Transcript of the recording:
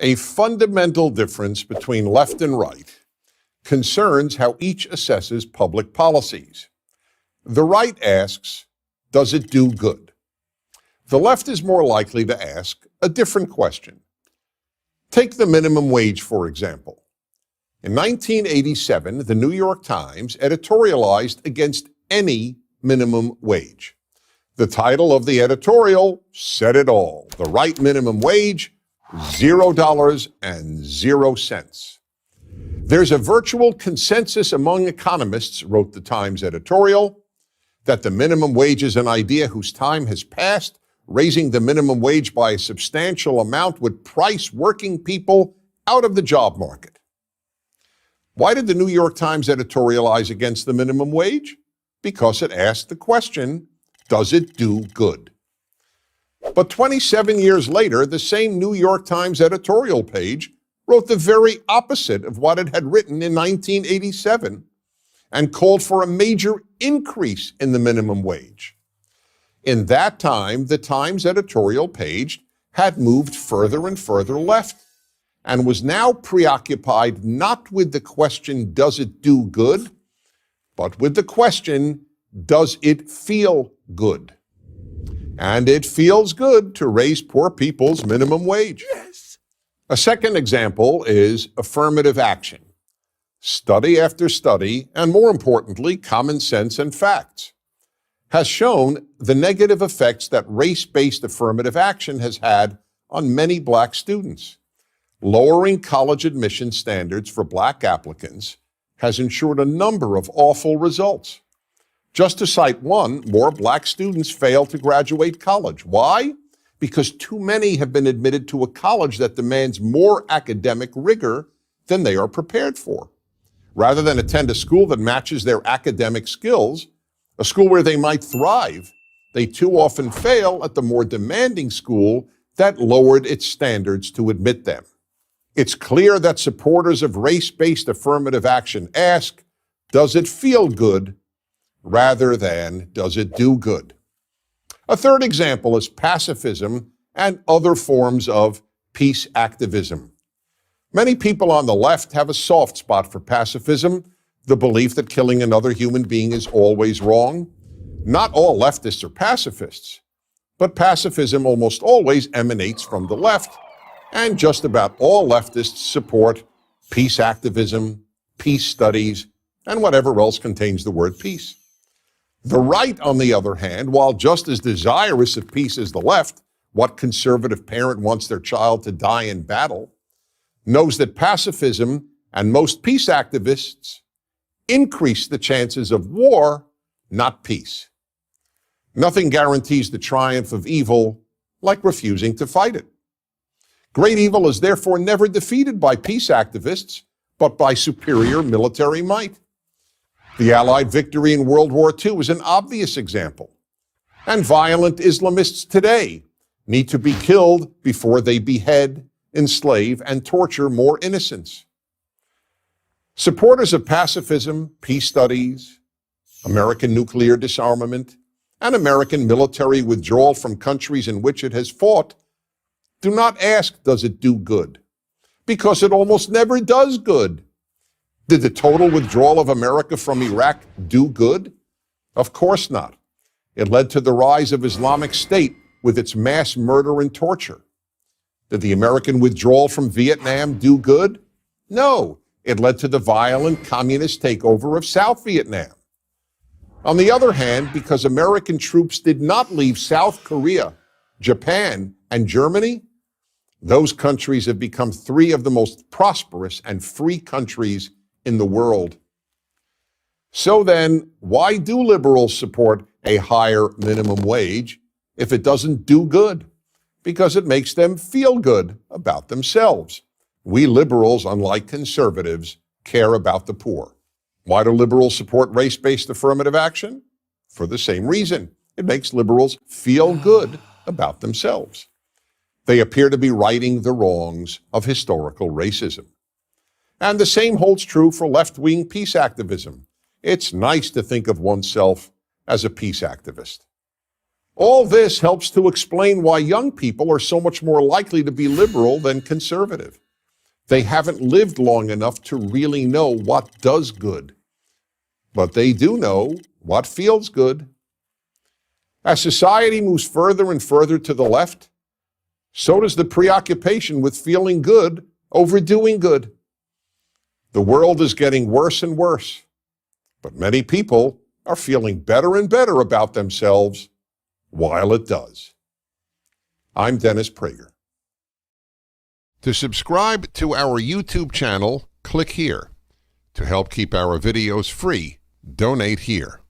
A fundamental difference between left and right concerns how each assesses public policies. The right asks, does it do good? The left is more likely to ask a different question. Take the minimum wage, for example. In 1987, the New York Times editorialized against any minimum wage. The title of the editorial said it all. The right minimum wage, $0.00. There's a virtual consensus among economists, wrote the Times editorial, that the minimum wage is an idea whose time has passed. Raising the minimum wage by a substantial amount would price working people out of the job market. Why did the New York Times editorialize against the minimum wage? Because it asked the question, does it do good? But 27 years later, the same New York Times editorial page wrote the very opposite of what it had written in 1987 and called for a major increase in the minimum wage. In that time, the Times editorial page had moved further and further left and was now preoccupied not with the question, does it do good, but with the question, does it feel good? And it feels good to raise poor people's minimum wage. Yes. A second example is affirmative action. Study after study, and more importantly, common sense and facts, has shown the negative effects that race-based affirmative action has had on many black students. Lowering college admission standards for black applicants has ensured a number of awful results. Just to cite one, more black students fail to graduate college. Why? Because too many have been admitted to a college that demands more academic rigor than they are prepared for. Rather than attend a school that matches their academic skills, a school where they might thrive, they too often fail at the more demanding school that lowered its standards to admit them. It's clear that supporters of race-based affirmative action ask, does it feel good, rather than does it do good? A third example is pacifism and other forms of peace activism. Many people on the left have a soft spot for pacifism, the belief that killing another human being is always wrong. Not all leftists are pacifists, but pacifism almost always emanates from the left, and just about all leftists support peace activism, peace studies, and whatever else contains the word peace. The right, on the other hand, while just as desirous of peace as the left, what conservative parent wants their child to die in battle, knows that pacifism and most peace activists increase the chances of war, not peace. Nothing guarantees the triumph of evil like refusing to fight it. Great evil is therefore never defeated by peace activists, but by superior military might. The Allied victory in World War II is an obvious example. And violent Islamists today need to be killed before they behead, enslave, and torture more innocents. Supporters of pacifism, peace studies, American nuclear disarmament, and American military withdrawal from countries in which it has fought do not ask, does it do good? Because it almost never does good. Did the total withdrawal of America from Iraq do good? Of course not. It led to the rise of Islamic State with its mass murder and torture. Did the American withdrawal from Vietnam do good? No. It led to the violent communist takeover of South Vietnam. On the other hand, because American troops did not leave South Korea, Japan, and Germany, those countries have become three of the most prosperous and free countries in the world. So then, why do liberals support a higher minimum wage if it doesn't do good? Because it makes them feel good about themselves. We liberals, unlike conservatives, care about the poor. Why do liberals support race-based affirmative action? For the same reason. It makes liberals feel good about themselves. They appear to be righting the wrongs of historical racism. And the same holds true for left-wing peace activism. It's nice to think of oneself as a peace activist. All this helps to explain why young people are so much more likely to be liberal than conservative. They haven't lived long enough to really know what does good. But they do know what feels good. As society moves further and further to the left, so does the preoccupation with feeling good over doing good. The world is getting worse and worse, but many people are feeling better and better about themselves while it does. I'm Dennis Prager. To subscribe to our YouTube channel, click here. To help keep our videos free, donate here.